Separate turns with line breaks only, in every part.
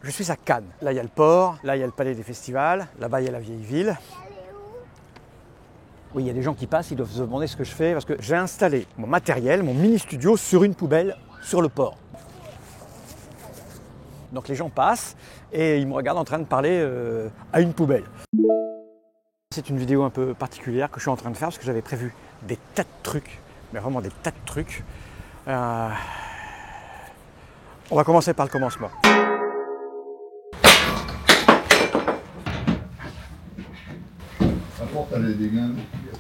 Je suis à Cannes. Là, il y a le port, là, il y a le palais des festivals, là-bas, il y a la vieille ville. Oui, il y a des gens qui passent, ils doivent se demander ce que je fais parce que j'ai installé mon matériel, mon mini-studio sur une poubelle sur le port. Donc les gens passent et ils me regardent en train de parler à une poubelle. C'est une vidéo un peu particulière que je suis en train de faire parce que j'avais prévu des tas de trucs, mais vraiment des tas de trucs. On va commencer par le commencement.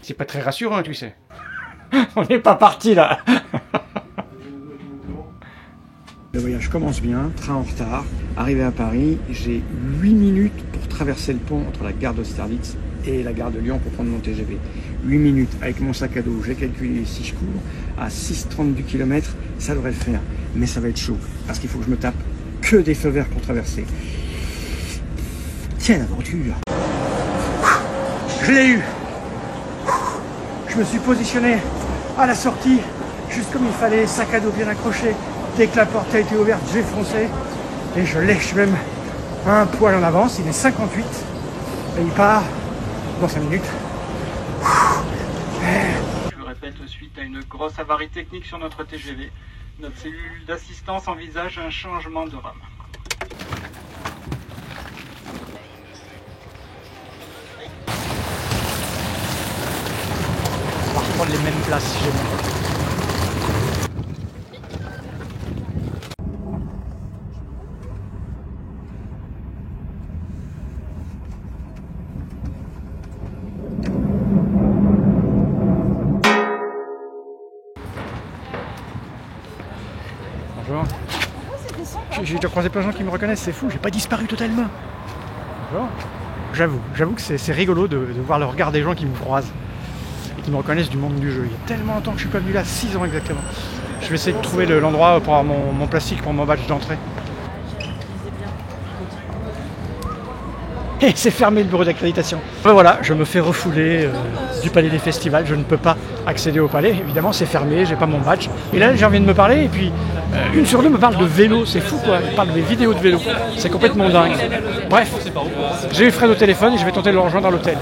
C'est pas très rassurant, tu sais. On n'est pas parti là. Le voyage commence bien, train en retard. Arrivé à Paris, j'ai 8 minutes pour traverser le pont entre la gare d'Austerlitz et la gare de Lyon pour prendre mon TGV. 8 minutes avec mon sac à dos, j'ai calculé si je cours à 6,30 du kilomètre, ça devrait le faire. Mais ça va être chaud, parce qu'il faut que je me tape que des feux verts pour traverser. Quelle aventure! Je l'ai eu! Je me suis positionné à la sortie, juste comme il fallait, sac à dos bien accroché. Dès que la porte a été ouverte, j'ai foncé. Et je lèche même un poil en avance, il est 58. Et il part dans 5 minutes.
Je le répète, suite à une grosse avarie technique sur notre TGV, notre cellule d'assistance envisage un changement de rame.
On va reprendre les mêmes places chez moi. Bonjour. J'ai déjà croisé plein de gens qui me reconnaissent, c'est fou, j'ai pas disparu totalement. Bonjour. J'avoue que c'est rigolo de voir le regard des gens qui me croisent et qui me reconnaissent du monde du jeu. Il y a tellement longtemps que je suis pas venu là, 6 ans exactement. Je vais essayer de trouver l'endroit pour avoir mon plastique pour mon badge d'entrée. Et c'est fermé le bureau d'accréditation. Voilà, je me fais refouler du palais des festivals. Je ne peux pas accéder au palais. Évidemment, c'est fermé, j'ai pas mon badge. Et là, les gens viennent me parler et puis une sur deux me parle de vélo. C'est fou quoi, ils parlent des vidéos de vélo. C'est complètement dingue. Bref, j'ai eu Fred au téléphone et je vais tenter de le rejoindre à l'hôtel.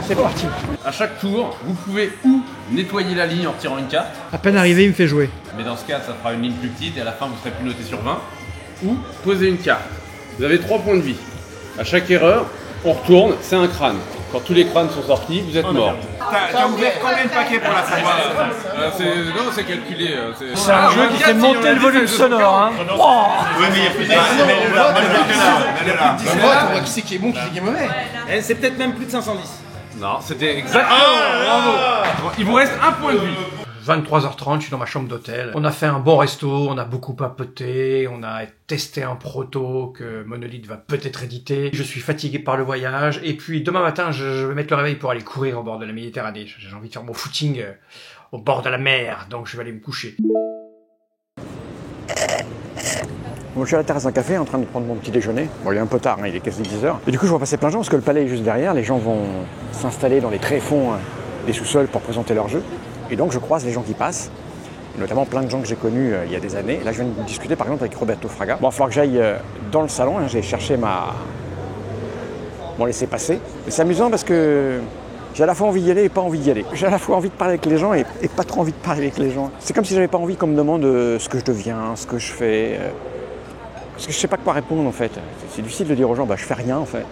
C'est parti.
À chaque tour, vous pouvez ou nettoyer la ligne en retirant une carte.
À peine arrivé, il me fait jouer.
Mais dans ce cas, ça fera une ligne plus petite et à la fin, vous serez plus noté sur 20. Ou poser une carte. Vous avez 3 points de vie. À chaque erreur, on retourne, c'est un crâne. Quand tous les crânes sont sortis, vous êtes mort.
T'as ouvert combien de paquets pour la savoir?
Non, c'est calculé.
C'est un jeu qui fait monter le volume sonore. Hein. Oh
Oui, mais il y a plus de
On voit qui c'est qui est bon, qui c'est qui est mauvais.
C'est peut-être même plus de 510.
Non, c'était exactement. Bravo. Il vous reste un point de vie.
23h30, je suis dans ma chambre d'hôtel. On a fait un bon resto, on a beaucoup papoté, on a testé un proto que Monolith va peut-être éditer. Je suis fatigué par le voyage et puis demain matin, je vais mettre le réveil pour aller courir au bord de la Méditerranée. J'ai envie de faire mon footing au bord de la mer, donc je vais aller me coucher. Bon, je suis à la terrasse d'un café en train de prendre mon petit déjeuner. Bon, il est un peu tard, hein, il est quasi 10h. Et du coup, je vois passer plein de gens parce que le palais est juste derrière. Les gens vont s'installer dans les tréfonds des sous-sols pour présenter leur jeu. Et donc je croise les gens qui passent, notamment plein de gens que j'ai connus il y a des années. Là je viens de discuter par exemple avec Roberto Fraga. Bon, il va falloir que j'aille dans le salon, hein, j'ai cherché mon laissez-passer. C'est amusant parce que j'ai à la fois envie d'y aller et pas envie d'y aller. J'ai à la fois envie de parler avec les gens et pas trop envie de parler avec les gens. C'est comme si j'avais pas envie qu'on me demande ce que je deviens, ce que je fais. Parce que je sais pas quoi répondre en fait. C'est difficile de dire aux gens, bah je fais rien en fait.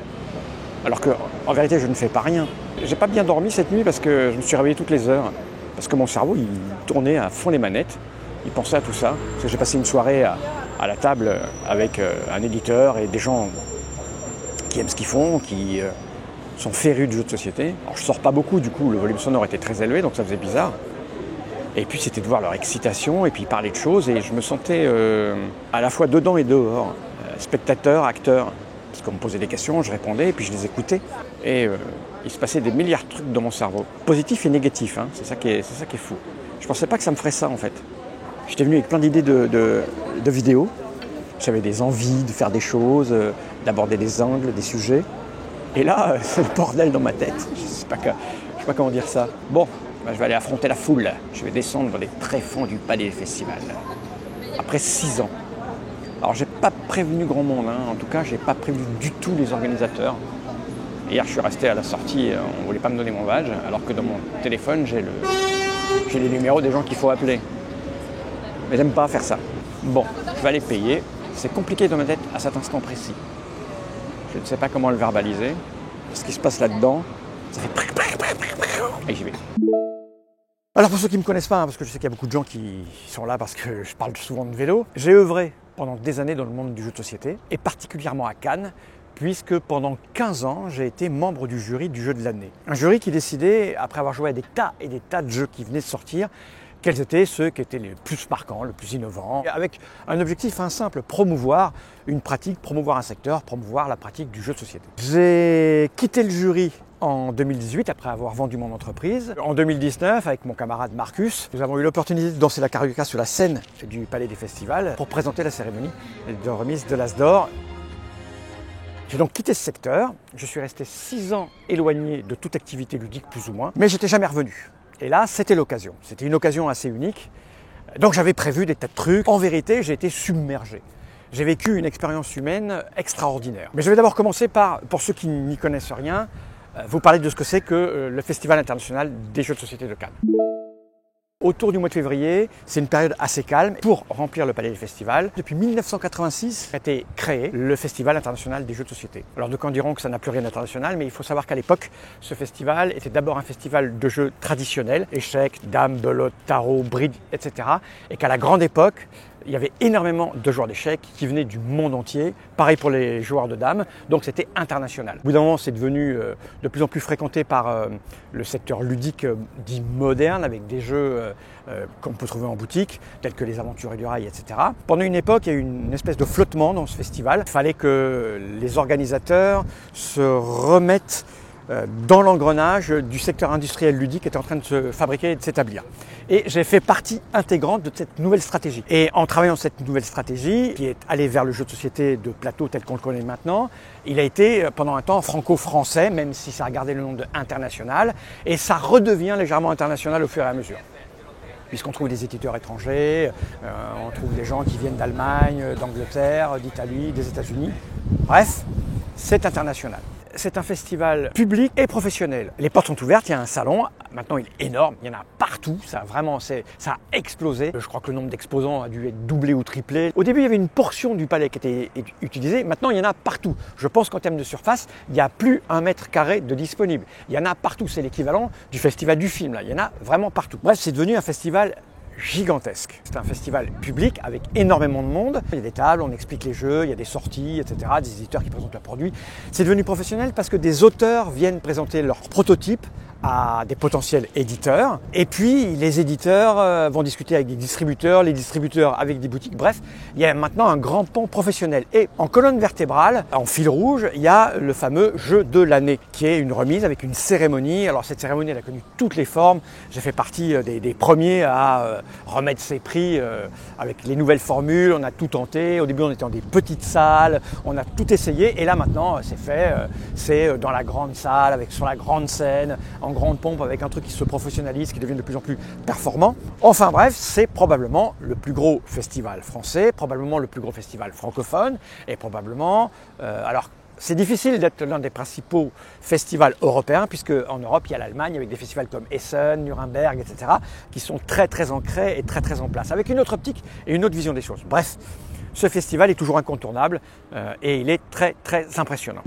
Alors qu'en vérité je ne fais pas rien. J'ai pas bien dormi cette nuit parce que je me suis réveillé toutes les heures. Parce que mon cerveau, il tournait à fond les manettes, il pensait à tout ça. Parce que j'ai passé une soirée à la table avec un éditeur et des gens qui aiment ce qu'ils font, qui sont férus de jeux de société. Alors je sors pas beaucoup, du coup le volume sonore était très élevé, donc ça faisait bizarre. Et puis c'était de voir leur excitation et puis parler de choses et je me sentais à la fois dedans et dehors, spectateur, acteur. Parce qu'on me posait des questions, je répondais et puis je les écoutais. Et il se passait des milliards de trucs dans mon cerveau, positifs et négatifs, hein. C'est ça qui est fou. Je pensais pas que ça me ferait ça en fait. J'étais venu avec plein d'idées de vidéos. J'avais des envies de faire des choses, d'aborder des angles, des sujets. Et là, c'est le bordel dans ma tête. Je sais pas comment dire ça. Bon, bah, je vais aller affronter la foule. Je vais descendre dans les tréfonds du palais des festivals. Après 6 ans. Alors j'ai pas prévenu grand monde, hein. En tout cas j'ai pas prévenu du tout les organisateurs. Hier je suis resté à la sortie, on voulait pas me donner mon badge, alors que dans mon téléphone j'ai les numéros des gens qu'il faut appeler. Mais j'aime pas faire ça. Bon, je vais aller payer. C'est compliqué dans ma tête à cet instant précis. Je ne sais pas comment le verbaliser. Ce qui se passe là-dedans, ça fait... Et j'y vais. Alors pour ceux qui ne me connaissent pas, hein, parce que je sais qu'il y a beaucoup de gens qui sont là parce que je parle souvent de vélo, j'ai œuvré pendant des années dans le monde du jeu de société, et particulièrement à Cannes, puisque pendant 15 ans, j'ai été membre du jury du jeu de l'année. Un jury qui décidait, après avoir joué à des tas et des tas de jeux qui venaient de sortir, quels étaient ceux qui étaient les plus marquants, le plus innovants, avec un objectif simple, promouvoir une pratique, promouvoir un secteur, promouvoir la pratique du jeu de société. J'ai quitté le jury en 2018, après avoir vendu mon entreprise. En 2019, avec mon camarade Marcus, nous avons eu l'opportunité de danser la carioca sur la scène du Palais des Festivals pour présenter la cérémonie de remise de l'As d'Or. J'ai donc quitté ce secteur. Je suis resté 6 ans éloigné de toute activité ludique, plus ou moins, mais j'étais jamais revenu. Et là, c'était l'occasion. C'était une occasion assez unique. Donc j'avais prévu des tas de trucs. En vérité, j'ai été submergé. J'ai vécu une expérience humaine extraordinaire. Mais je vais d'abord commencer par, pour ceux qui n'y connaissent rien, vous parler de ce que c'est que le Festival international des jeux de société de Cannes. Autour du mois de février, c'est une période assez calme pour remplir le Palais des Festivals. Depuis 1986 a été créé le Festival international des jeux de société. Alors d'aucuns diront que ça n'a plus rien d'international, mais il faut savoir qu'à l'époque, ce festival était d'abord un festival de jeux traditionnels, échecs, dames, belote, tarot, bride, etc. Et qu'à la grande époque, il y avait énormément de joueurs d'échecs qui venaient du monde entier. Pareil pour les joueurs de dames, donc c'était international. Au bout d'un moment, c'est devenu de plus en plus fréquenté par le secteur ludique dit moderne, avec des jeux qu'on peut trouver en boutique, tels que les Aventuriers du Rail, etc. Pendant une époque, il y a eu une espèce de flottement dans ce festival. Il fallait que les organisateurs se remettent dans l'engrenage du secteur industriel ludique qui était en train de se fabriquer et de s'établir. Et j'ai fait partie intégrante de cette nouvelle stratégie. Et en travaillant cette nouvelle stratégie, qui est allée vers le jeu de société de plateau tel qu'on le connaît maintenant, il a été pendant un temps franco-français, même si ça a gardé le nom de international, et ça redevient légèrement international au fur et à mesure. Puisqu'on trouve des éditeurs étrangers, on trouve des gens qui viennent d'Allemagne, d'Angleterre, d'Italie, des États-Unis. Bref, c'est international. C'est un festival public et professionnel. Les portes sont ouvertes, il y a un salon, maintenant il est énorme, il y en a partout, ça a explosé. Je crois que le nombre d'exposants a dû être doublé ou triplé. Au début, il y avait une portion du palais qui était utilisée, maintenant il y en a partout. Je pense qu'en termes de surface, il n'y a plus 1 mètre carré de disponible. Il y en a partout, c'est l'équivalent du festival du film, là. Il y en a vraiment partout. Bref, c'est devenu un festival gigantesque. C'est un festival public avec énormément de monde. Il y a des tables, on explique les jeux, il y a des sorties, etc., des éditeurs qui présentent leurs produits. C'est devenu professionnel parce que des auteurs viennent présenter leurs prototypes à des potentiels éditeurs. Et puis, les éditeurs vont discuter avec des distributeurs, les distributeurs avec des boutiques. Bref, il y a maintenant un grand pan professionnel. Et en colonne vertébrale, en fil rouge, il y a le fameux jeu de l'année, qui est une remise avec une cérémonie. Alors, cette cérémonie, elle a connu toutes les formes. J'ai fait partie des premiers à remettre ses prix avec les nouvelles formules. On a tout tenté. Au début, on était dans des petites salles. On a tout essayé. Et là, maintenant, c'est fait. C'est dans la grande salle, sur la grande scène, en grande pompe, avec un truc qui se professionnalise, qui devient de plus en plus performant. Enfin bref, c'est probablement le plus gros festival français, probablement le plus gros festival francophone, et probablement... alors, c'est difficile d'être l'un des principaux festivals européens, puisque en Europe, il y a l'Allemagne, avec des festivals comme Essen, Nuremberg, etc., qui sont très très ancrés et très très en place, avec une autre optique et une autre vision des choses. Bref, ce festival est toujours incontournable et il est très très impressionnant.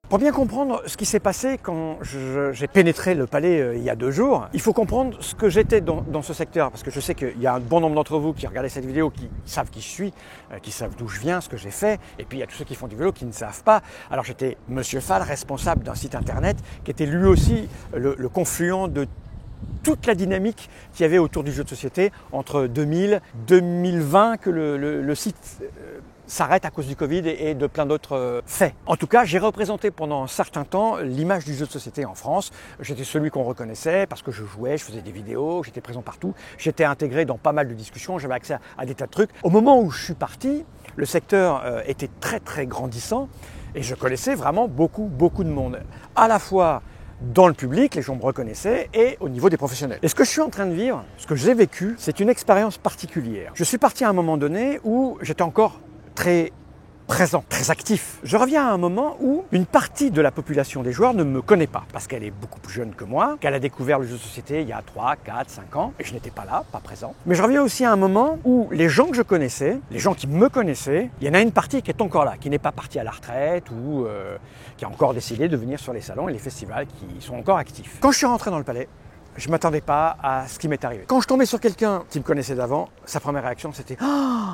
Pour bien comprendre ce qui s'est passé quand j'ai pénétré le palais il y a 2 jours, il faut comprendre ce que j'étais dans ce secteur, parce que je sais qu'il y a un bon nombre d'entre vous qui regardaient cette vidéo, qui savent qui je suis, qui savent d'où je viens, ce que j'ai fait, et puis il y a tous ceux qui font du vélo qui ne savent pas. Alors j'étais Monsieur Fall, responsable d'un site internet, qui était lui aussi le confluent de toute la dynamique qu'il y avait autour du jeu de société entre 2000 et 2020, que le site s'arrête à cause du Covid et de plein d'autres faits. En tout cas, j'ai représenté pendant un certain temps l'image du jeu de société en France. J'étais celui qu'on reconnaissait parce que je jouais, je faisais des vidéos, j'étais présent partout. J'étais intégré dans pas mal de discussions, j'avais accès à des tas de trucs. Au moment où je suis parti, le secteur était très très grandissant et je connaissais vraiment beaucoup de monde. À la fois dans le public, les gens me reconnaissaient, et au niveau des professionnels. Et ce que je suis en train de vivre, ce que j'ai vécu, c'est une expérience particulière. Je suis parti à un moment donné où j'étais encore très présent, très actif. Je reviens à un moment où une partie de la population des joueurs ne me connaît pas, parce qu'elle est beaucoup plus jeune que moi, qu'elle a découvert le jeu de société il y a 3, 4, 5 ans, et je n'étais pas là, pas présent. Mais je reviens aussi à un moment où les gens que je connaissais, les gens qui me connaissaient, il y en a une partie qui est encore là, qui n'est pas partie à la retraite ou qui a encore décidé de venir sur les salons et les festivals qui sont encore actifs. Quand je suis rentré dans le palais, je ne m'attendais pas à ce qui m'est arrivé. Quand je tombais sur quelqu'un qui me connaissait d'avant, sa première réaction c'était « Oh,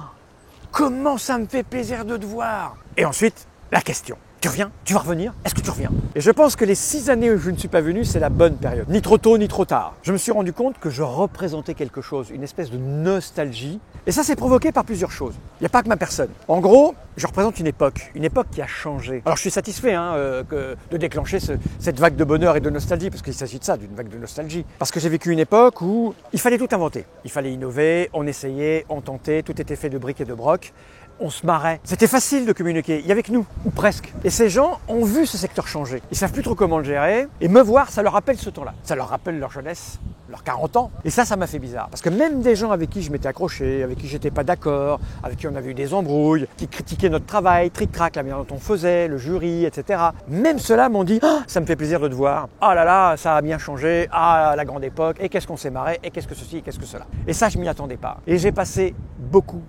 comment ça me fait plaisir de te voir !» Et ensuite, la question. Tu reviens ? Tu vas revenir ? Est-ce que tu reviens ? Et je pense que les 6 années où je ne suis pas venu, c'est la bonne période. Ni trop tôt, ni trop tard. Je me suis rendu compte que je représentais quelque chose, une espèce de nostalgie. Et ça, c'est provoqué par plusieurs choses. Il n'y a pas que ma personne. En gros, je représente une époque qui a changé. Alors je suis satisfait de déclencher cette vague de bonheur et de nostalgie, parce qu'il s'agit de ça, d'une vague de nostalgie. Parce que j'ai vécu une époque où il fallait tout inventer. Il fallait innover, on essayait, on tentait, tout était fait de briques et de broc. On se marrait. C'était facile de communiquer. Il y avait que nous, ou presque. Et ces gens ont vu ce secteur changer. Ils savent plus trop comment le gérer. Et me voir, ça leur rappelle ce temps-là. Ça leur rappelle leur jeunesse, leurs 40 ans. Et ça m'a fait bizarre. Parce que même des gens avec qui je m'étais accroché, avec qui j'étais pas d'accord, avec qui on avait eu des embrouilles, qui critiquaient notre travail, tric-trac, la manière dont on faisait, le jury, etc. Même ceux-là m'ont dit « Ah, ça me fait plaisir de te voir. Ah là là, ça a bien changé. Ah, la grande époque. Et qu'est-ce qu'on s'est marré. Et qu'est-ce que ceci, et qu'est-ce que cela. » Et ça, je m'y attendais pas. Et j'ai passé beaucoup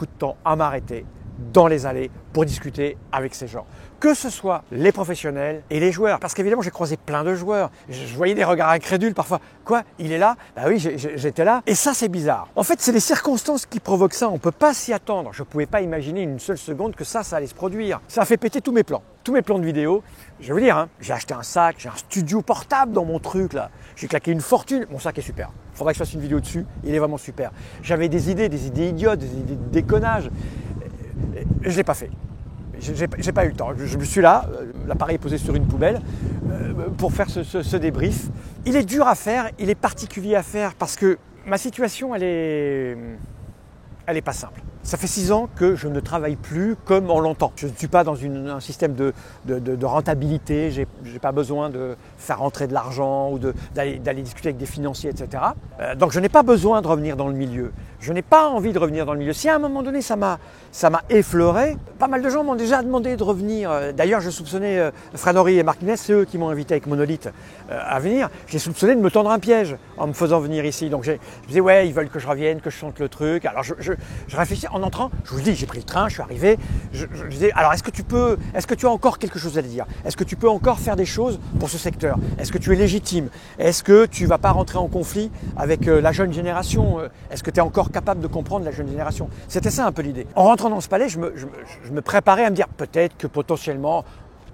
de temps à m'arrêter dans les allées pour discuter avec ces gens. Que ce soit les professionnels et les joueurs. Parce qu'évidemment, j'ai croisé plein de joueurs. Je voyais des regards incrédules parfois. Quoi ? Il est là ? Bah oui, j'étais là. Et ça, c'est bizarre. En fait, c'est les circonstances qui provoquent ça. On ne peut pas s'y attendre. Je ne pouvais pas imaginer une seule seconde que ça allait se produire. Ça a fait péter tous mes plans. Tous mes plans de vidéo. Je vais vous dire, j'ai acheté un sac, j'ai un studio portable dans mon truc là. J'ai claqué une fortune. Mon sac est super. Il faudrait que je fasse une vidéo dessus. Il est vraiment super. J'avais des idées idiotes, des idées de déconnage. Je ne l'ai pas fait. J'ai pas eu le temps. Je suis là, l'appareil est posé sur une poubelle, pour faire ce débrief. Il est dur à faire, il est particulier à faire parce que ma situation, elle est pas simple. Ça fait 6 ans que je ne travaille plus comme on l'entend. Je ne suis pas dans un système de rentabilité, j'ai pas besoin de faire rentrer de l'argent ou d'aller discuter avec des financiers, etc. Donc je n'ai pas besoin de revenir dans le milieu. Je n'ai pas envie de revenir dans le milieu. Si à un moment donné ça m'a effleuré, pas mal de gens m'ont déjà demandé de revenir. D'ailleurs, je soupçonnais Fran Horry et Marc Ness, c'est eux qui m'ont invité avec Monolith à venir. J'ai soupçonné de me tendre un piège en me faisant venir ici. Donc je disais ouais, ils veulent que je revienne, que je chante le truc. Alors je réfléchis en entrant. Je vous le dis, j'ai pris le train, je suis arrivé. Je disais alors est-ce que tu as encore quelque chose à dire ? Est-ce que tu peux encore faire des choses pour ce secteur ? Est-ce que tu es légitime ? Est-ce que tu vas pas rentrer en conflit avec la jeune génération ? Est-ce que tu es encore capable de comprendre la jeune génération ? C'était ça un peu l'idée. En rentrant dans ce palais, je me préparais à me dire peut-être que potentiellement,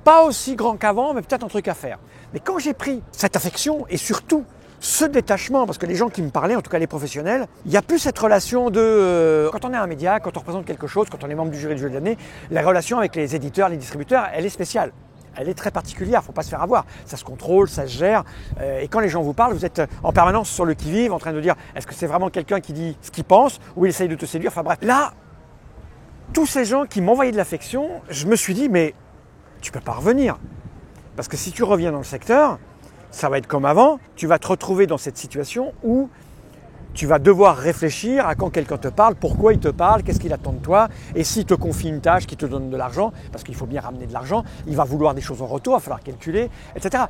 pas aussi grand qu'avant, mais peut-être un truc à faire. Mais quand j'ai pris cette affection et surtout ce détachement, parce que les gens qui me parlaient, en tout cas les professionnels, il n'y a plus cette relation de... quand on est un média, quand on représente quelque chose, quand on est membre du jury du jeu de l'année, la relation avec les éditeurs, les distributeurs, elle est spéciale. Elle est très particulière, il ne faut pas se faire avoir. Ça se contrôle, ça se gère. Et quand les gens vous parlent, vous êtes en permanence sur le qui-vive, en train de dire est-ce que c'est vraiment quelqu'un qui dit ce qu'il pense ou il essaye de te séduire ? Enfin bref. Là, tous ces gens qui m'envoyaient de l'affection, je me suis dit mais tu ne peux pas revenir. Parce que si tu reviens dans le secteur, ça va être comme avant. Tu vas te retrouver dans cette situation où tu vas devoir réfléchir à quand quelqu'un te parle, pourquoi il te parle, qu'est-ce qu'il attend de toi. Et s'il te confie une tâche, qu'il te donne de l'argent, parce qu'il faut bien ramener de l'argent, il va vouloir des choses en retour, il va falloir calculer, etc.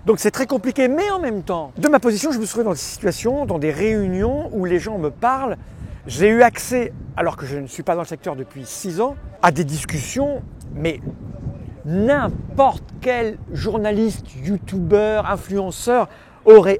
Donc c'est très compliqué, mais en même temps, de ma position, je me suis retrouvé dans des situations, dans des réunions où les gens me parlent. J'ai eu accès, alors que je ne suis pas dans le secteur depuis 6 ans, à des discussions, mais n'importe quel journaliste, youtubeur, influenceur aurait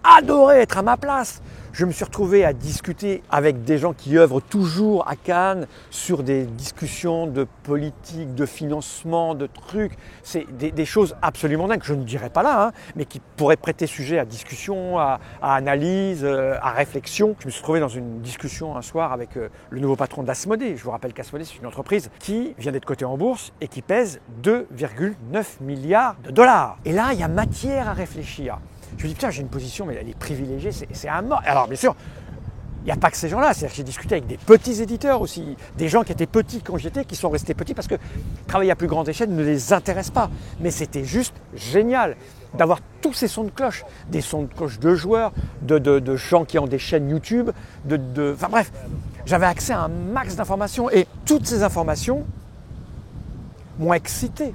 adoré être à ma place. Je me suis retrouvé à discuter avec des gens qui œuvrent toujours à Cannes sur des discussions de politique, de financement, de trucs. C'est des choses absolument dingues, je ne dirais pas là, mais qui pourraient prêter sujet à discussion, à analyse, à réflexion. Je me suis retrouvé dans une discussion un soir avec le nouveau patron d'Asmodée. Je vous rappelle qu'Asmodée, c'est une entreprise qui vient d'être cotée en bourse et qui pèse 2,9 milliards de dollars. Et là, il y a matière à réfléchir. Je me dis, putain, j'ai une position, mais elle est privilégiée, c'est à mort. Alors, bien sûr, Il n'y a pas que ces gens-là, c'est-à-dire que j'ai discuté avec des petits éditeurs aussi, des gens qui étaient petits quand j'y étais, qui sont restés petits parce que travailler à plus grande échelle ne les intéresse pas. Mais c'était juste génial d'avoir tous ces sons de cloche, des sons de cloche de joueurs, de gens qui ont des chaînes YouTube, enfin bref, j'avais accès à un max d'informations et toutes ces informations m'ont excité.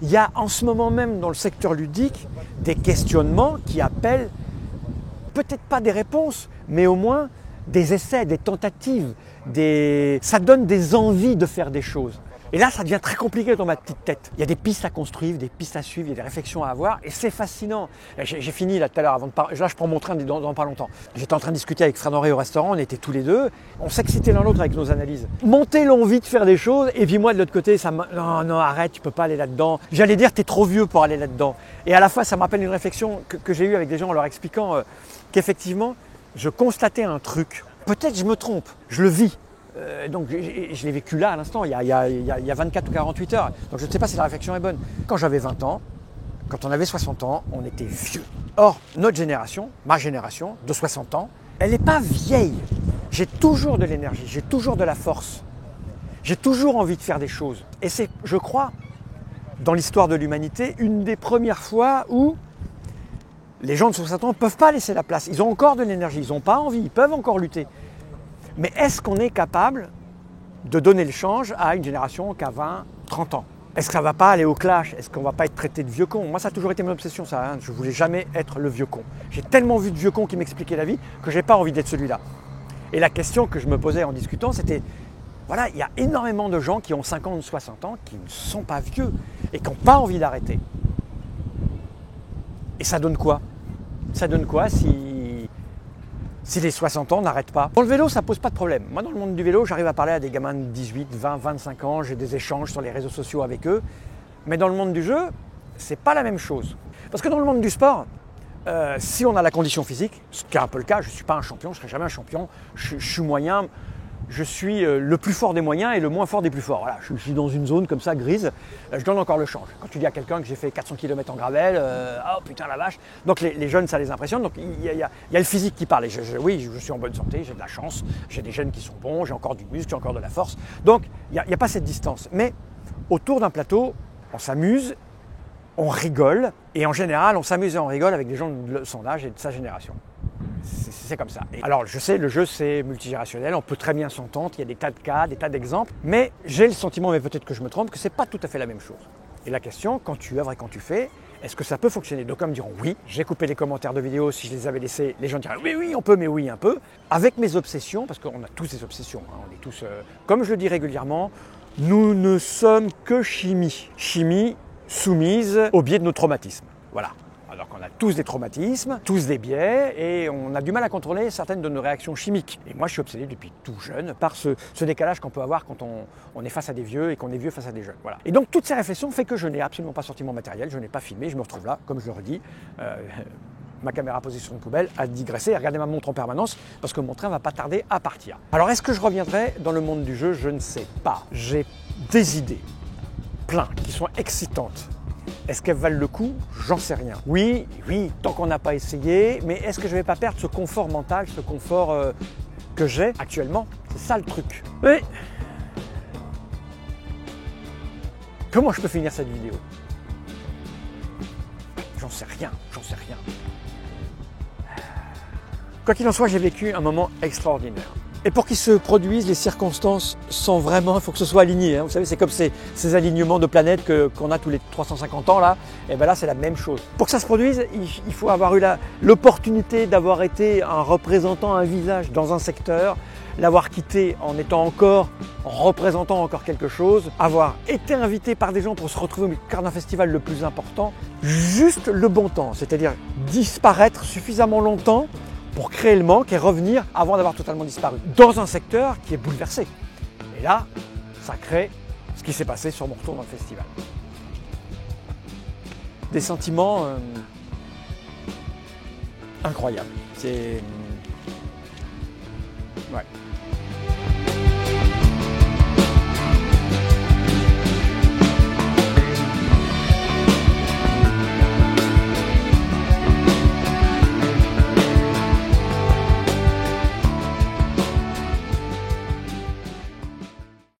Il y a en ce moment même dans le secteur ludique des questionnements qui appellent peut-être pas des réponses, mais au moins des essais, des tentatives, ça donne des envies de faire des choses. Et là, ça devient très compliqué dans ma petite tête. Il y a des pistes à construire, des pistes à suivre, il y a des réflexions à avoir, et c'est fascinant. J'ai fini là tout à l'heure, là je prends mon train dans pas longtemps. J'étais en train de discuter avec Fred Henry au restaurant, on était tous les deux, on s'excitait l'un l'autre avec nos analyses. Monter l'envie de faire des choses, et puis moi de l'autre côté, non, arrête, tu peux pas aller là-dedans. J'allais dire, t'es trop vieux pour aller là-dedans. Et à la fois, ça me rappelle une réflexion que j'ai eue avec des gens en leur expliquant qu'effectivement, je constatais un truc. Peut-être je me trompe, je le vis. Donc je l'ai vécu là à l'instant, il y a 24 ou 48 heures. Donc je ne sais pas si la réflexion est bonne. Quand j'avais 20 ans, quand on avait 60 ans, on était vieux. Or, notre génération, ma génération de 60 ans, elle n'est pas vieille. J'ai toujours de l'énergie, j'ai toujours de la force. J'ai toujours envie de faire des choses. Et c'est, je crois, dans l'histoire de l'humanité, une des premières fois où les gens de 60 ans ne peuvent pas laisser la place. Ils ont encore de l'énergie, ils n'ont pas envie, ils peuvent encore lutter. Mais est-ce qu'on est capable de donner le change à une génération qui a 20, 30 ans? Est-ce que ça ne va pas aller au clash? Est-ce qu'on ne va pas être traité de vieux con? Moi, ça a toujours été mon obsession, ça. Hein. Je ne voulais jamais être le vieux con. J'ai tellement vu de vieux cons qui m'expliquaient la vie que je n'ai pas envie d'être celui-là. Et la question que je me posais en discutant, c'était, voilà, il y a énormément de gens qui ont 50 ou 60 ans qui ne sont pas vieux et qui n'ont pas envie d'arrêter. Et ça donne quoi? Ça donne quoi si les 60 ans n'arrêtent pas? Dans le vélo, ça ne pose pas de problème. Moi, dans le monde du vélo, j'arrive à parler à des gamins de 18, 20, 25 ans, j'ai des échanges sur les réseaux sociaux avec eux. Mais dans le monde du jeu, c'est pas la même chose. Parce que dans le monde du sport, si on a la condition physique, ce qui est un peu le cas, je ne suis pas un champion, je ne serai jamais un champion, je suis moyen, je suis le plus fort des moyens et le moins fort des plus forts. Voilà, je suis dans une zone comme ça, grise, je donne encore le change. Quand tu dis à quelqu'un que j'ai fait 400 km en gravel, oh putain la vache. Donc les jeunes, ça les impressionne. Donc il y a le physique qui parle. Et oui, je suis en bonne santé, j'ai de la chance, j'ai des gènes qui sont bons, j'ai encore du muscle, j'ai encore de la force. Donc il n'y a pas cette distance. Mais autour d'un plateau, on s'amuse, on rigole. Et en général, on s'amuse et on rigole avec des gens de son âge et de sa génération. C'est comme ça. Alors je sais, le jeu c'est multigénérationnel, on peut très bien s'entendre, il y a des tas de cas, des tas d'exemples, mais j'ai le sentiment, mais peut-être que je me trompe, que c'est pas tout à fait la même chose. Et la question, quand tu œuvres et quand tu fais, est-ce que ça peut fonctionner? Donc, me diront oui, j'ai coupé les commentaires de vidéos, si je les avais laissés, les gens diraient oui, on peut, mais oui, un peu. Avec mes obsessions, parce qu'on a tous des obsessions, hein, on est tous, comme je le dis régulièrement, nous ne sommes que chimie. Chimie soumise au biais de nos traumatismes. Voilà. Alors qu'on a tous des traumatismes, tous des biais, et on a du mal à contrôler certaines de nos réactions chimiques. Et moi, je suis obsédé depuis tout jeune par ce décalage qu'on peut avoir quand on est face à des vieux et qu'on est vieux face à des jeunes. Voilà. Et donc, toutes ces réflexions font que je n'ai absolument pas sorti mon matériel, je n'ai pas filmé, je me retrouve là, comme je le redis, ma caméra posée sur une poubelle, à digresser, à regarder ma montre en permanence, parce que mon train va pas tarder à partir. Alors, est-ce que je reviendrai dans le monde du jeu? Je ne sais pas. J'ai des idées, plein, qui sont excitantes. Est-ce qu'elles valent le coup? J'en sais rien. Oui, tant qu'on n'a pas essayé, mais est-ce que je ne vais pas perdre ce confort mental, ce confort que j'ai actuellement? C'est ça le truc. Mais comment je peux finir cette vidéo? J'en sais rien. Quoi qu'il en soit, j'ai vécu un moment extraordinaire. Et pour qu'il se produise, les circonstances sont vraiment, il faut que ce soit aligné. Hein. Vous savez, c'est comme ces alignements de planètes qu'on a tous les 350 ans là. Et bien là, c'est la même chose. Pour que ça se produise, il faut avoir eu l'opportunité d'avoir été un représentant, un visage dans un secteur, l'avoir quitté en représentant encore quelque chose, avoir été invité par des gens pour se retrouver au cœur d'un festival le plus important, juste le bon temps, c'est-à-dire disparaître suffisamment longtemps pour créer le manque et revenir avant d'avoir totalement disparu, dans un secteur qui est bouleversé. Et là, ça crée ce qui s'est passé sur mon retour dans le festival. Des sentiments incroyables. Ouais.